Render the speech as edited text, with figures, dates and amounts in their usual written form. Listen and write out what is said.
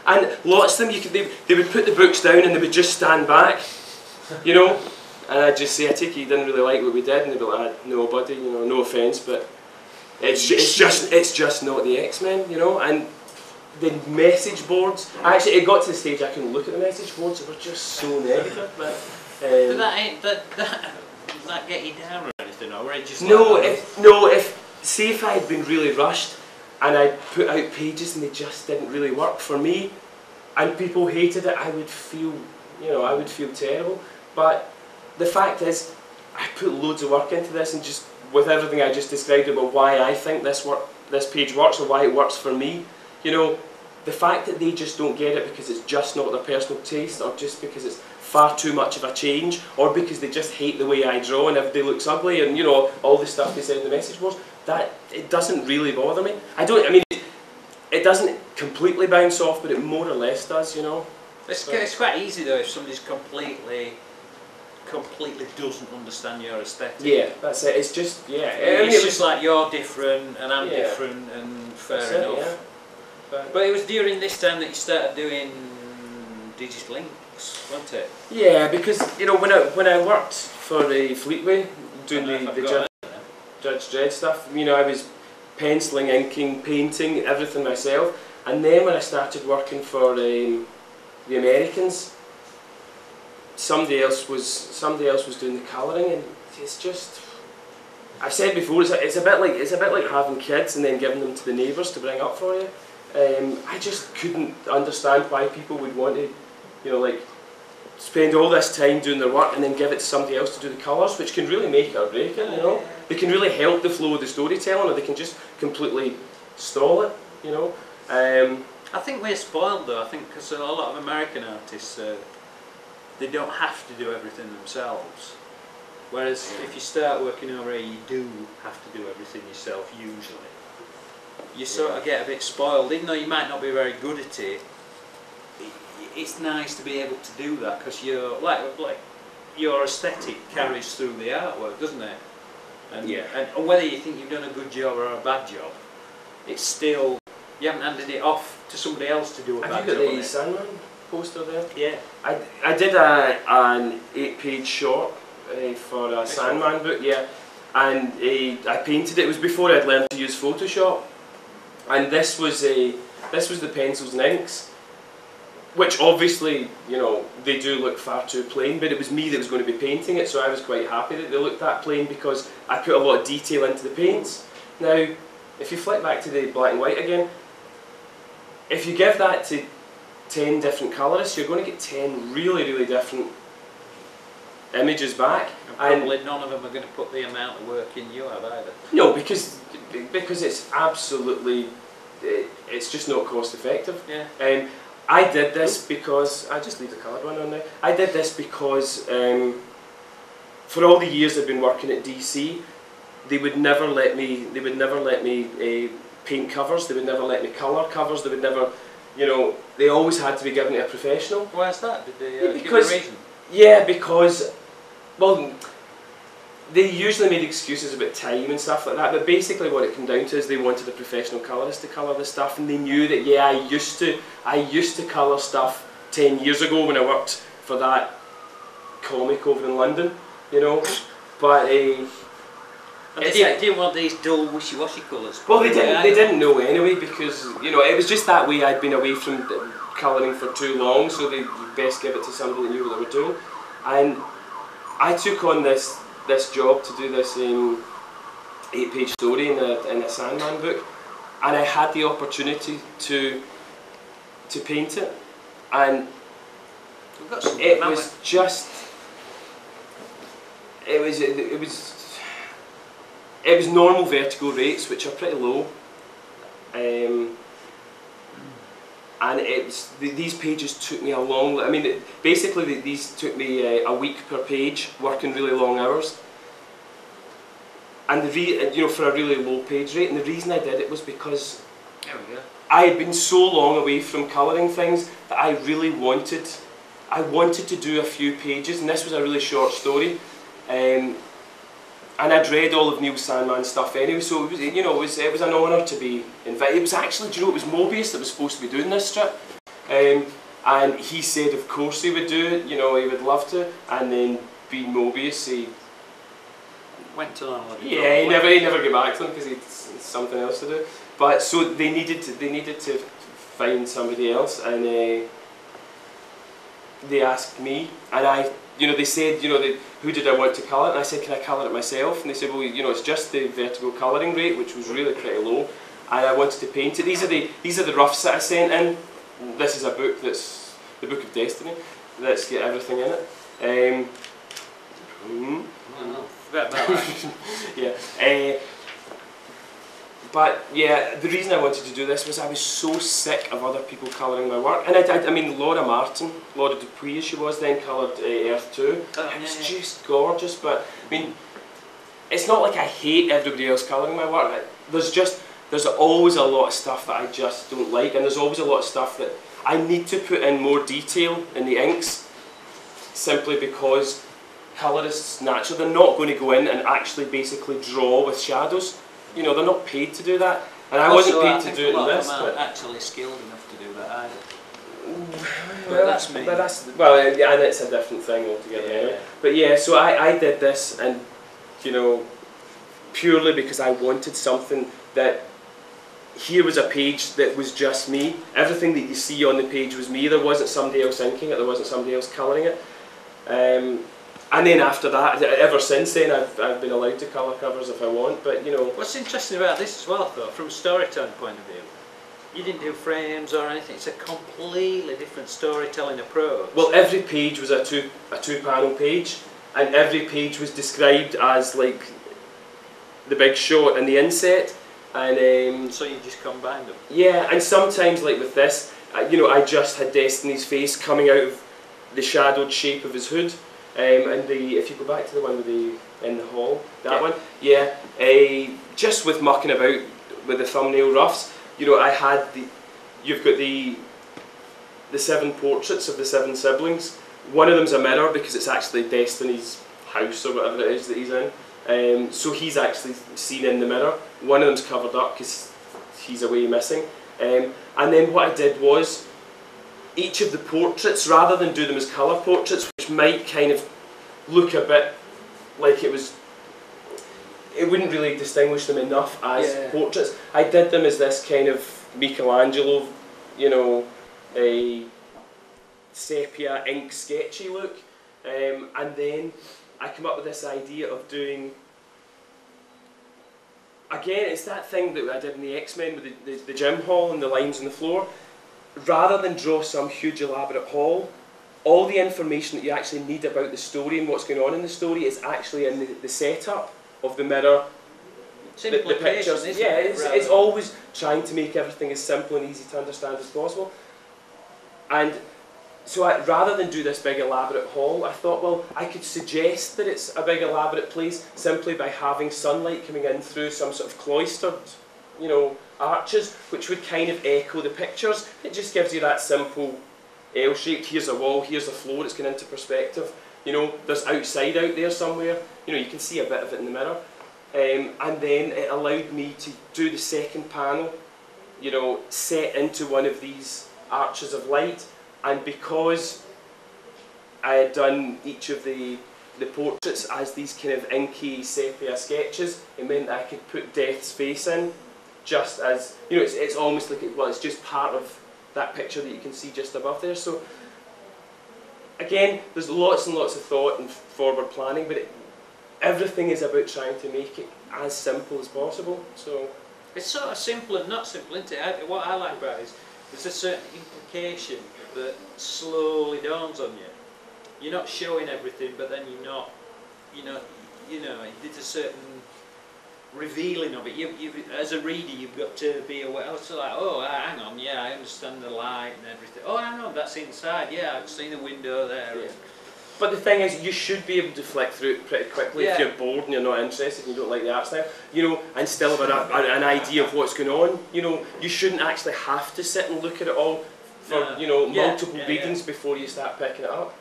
And lots of them, they would put the books down and they would just stand back, you know. And I'd just say, I take it you didn't really like what we did, and they'd be like, no buddy, you know, no offence, but it's just not the X-Men, you know. And the message boards, actually it got to the stage I couldn't look at the message boards, they were just so negative. But does that get you down or anything, or it just no, say if I had been really rushed and I put out pages and they just didn't really work for me, and people hated it, I would feel, you know, I would feel terrible. But the fact is, I put loads of work into this, and just with everything I just described about why I think this page works or why it works for me, you know, the fact that they just don't get it because it's just not their personal taste, or just because it's far too much of a change, or because they just hate the way I draw and everybody looks ugly, and you know, all the stuff they said in the message boards, that it doesn't really bother me. I mean, it doesn't completely bounce off, but it more or less does, you know. It's quite easy though if somebody's completely doesn't understand your aesthetic. Yeah, that's it. It's just, yeah. It's just like you're different and I'm different, and fair enough. Yeah. But it was during this time that you started doing digital inks, wasn't it? Yeah, because you know, when I worked for Fleetway doing the Judge Dredd stuff, you know, I was penciling, inking, painting, everything myself. And then when I started working for the Americans, somebody else was doing the colouring, and it's just, I've said before, it's a bit like having kids and then giving them to the neighbours to bring up for you. I just couldn't understand why people would want to, you know, like, spend all this time doing their work and then give it to somebody else to do the colours, which can really make it or break it, you know. They can really help the flow of the storytelling, or they can just completely stall it, you know. I think we're spoiled though, I think, because a lot of American artists, they don't have to do everything themselves. Whereas if you start working over here, you do have to do everything yourself usually. You sort of get a bit spoiled, even though you might not be very good at it. It's nice to be able to do that, because you're like your aesthetic carries through the artwork, doesn't it? And, and whether you think you've done a good job or a bad job, it's still, you haven't handed it off to somebody else to do a bad job. Have you got the Sandman poster there? Yeah. I did an 8-page short for a Sandman book, yeah, and I painted it. It was before I'd learned to use Photoshop, and this was the pencils and inks, which obviously, you know, they do look far too plain, but it was me that was going to be painting it, so I was quite happy that they looked that plain, because I put a lot of detail into the paints. Now, if you flick back to the black and white again, if you give that to 10 different colourists, you're going to get 10 really, really different images back. And probably none of them are going to put the amount of work in you have either. No, because it's absolutely, it's just not cost effective. Yeah. I did this because, I just leave the coloured one on there. I did this because for all the years I've been working at DC, they would never let me paint covers, they would never let me colour covers, they would never, you know, they always had to be given to a professional. Why is that? Did they give a reason? Yeah, because, well, they usually made excuses about time and stuff like that, but basically what it came down to is they wanted a professional colourist to colour the stuff, and they knew that, yeah, I used to colour stuff 10 years ago when I worked for that comic over in London, you know, but they didn't want these dull wishy-washy colours. Well, they didn't know anyway, because, you know, it was just that way. I'd been away from colouring for too long, so they'd best give it to somebody that knew what they were doing. And I took on this job to do this 8-page story in a Sandman book, and I had the opportunity to paint it, and it was just, it was normal vertigo rates, which are pretty low, and these pages took me a long, I mean, basically these took me a week per page, working really long hours, and you know, for a really low page rate. And the reason I did it was because I had been so long away from colouring things that I really wanted to do a few pages, and this was a really short story. And I'd read all of Neil Sandman's stuff anyway, so it was, you know, it was an honour to be invited. It was actually, do you know, it was Mobius that was supposed to be doing this strip, And he said of course he would do it, you know, he would love to, and then being Mobius, he went on holiday. Yeah, he never got back to them because he had something else to do. But so they needed to find somebody else, and they asked me, and I, you know, they said, you know, who did I want to colour it? And I said, can I colour it myself? And they said, well, you know, it's just the vertical colouring rate, which was really pretty low, and I wanted to paint it. These are the roughs that I sent in. This is a book that's the Book of Destiny. That's got everything in it. Forget about that. Yeah. But yeah, the reason I wanted to do this was I was so sick of other people colouring my work. And I mean, Laura Dupuy, she was then, coloured Earth 2. It was just gorgeous, but I mean, it's not like I hate everybody else colouring my work. There's always a lot of stuff that I just don't like, and there's always a lot of stuff that I need to put in more detail in the inks, simply because colourists naturally, they're not going to go in and actually basically draw with shadows. You know, they're not paid to do that, and I wasn't paid to do it in this. But actually skilled enough to do that either. Well, that's me. Yeah, and it's a different thing altogether. Yeah. Anyway. But yeah, so I did this, and you know, purely because I wanted something that. Here was a page that was just me. Everything that you see on the page was me. There wasn't somebody else inking it. There wasn't somebody else colouring it. And then after that, ever since then, I've been allowed to colour covers if I want. But you know, what's interesting about this as well, though, from a storytelling point of view, you didn't do frames or anything. It's a completely different storytelling approach. Well, every page was a two panel page, and every page was described as like the big shot and the inset. And so you just combined them. Yeah, and sometimes like with this, you know, I just had Destiny's face coming out of the shadowed shape of his hood. And if you go back to the one with in the hall, that one, yeah, just with mucking about with the thumbnail roughs, you know, I had you've got the 7 portraits of the 7 siblings. One of them's a mirror because it's actually Destiny's house or whatever it is that he's in. So he's actually seen in the mirror. One of them's covered up because he's away missing. And then what I did was, each of the portraits, rather than do them as colour portraits, which might kind of look a bit like it wouldn't really distinguish them enough as portraits, I did them as this kind of Michelangelo, you know, a sepia ink sketchy look. And then I come up with this idea of doing, again, it's that thing that I did in the X-Men with the gym hall and the lines on the floor. Rather than draw some huge elaborate hall, all the information that you actually need about the story and what's going on in the story is actually in the setup of the mirror, the pictures. Yeah, it's always trying to make everything as simple and easy to understand as possible. And so rather than do this big elaborate hall, I thought, well, I could suggest that it's a big elaborate place simply by having sunlight coming in through some sort of cloistered, you know, arches, which would kind of echo the pictures. It just gives you that simple L-shaped, here's a wall, here's a floor, it's going into perspective. You know, there's outside out there somewhere, you know, you can see a bit of it in the mirror. And then it allowed me to do the second panel, you know, set into one of these arches of light. And because I had done each of the portraits as these kind of inky sepia sketches, it meant I could put Death's face in, just as, you know, it's almost like, it's just part of that picture that you can see just above there. So again, there's lots and lots of thought and forward planning, but everything is about trying to make it as simple as possible. So it's sort of simple and not simple, isn't it? What I like about it is there's a certain implication that slowly dawns on you. You're not showing everything, but then you're not, you know, there's a certain revealing of it. You as a reader, you've got to be aware. So like, oh, hang on, yeah, I understand the light and everything. Oh, hang on, that's inside. Yeah, I've seen the window there. Yeah. But the thing is, you should be able to flick through it pretty quickly if you're bored and you're not interested and you don't like the art style, you know, and still have an idea of what's going on. You know, you shouldn't actually have to sit and look at it all for, you know, multiple readings before you start picking it up.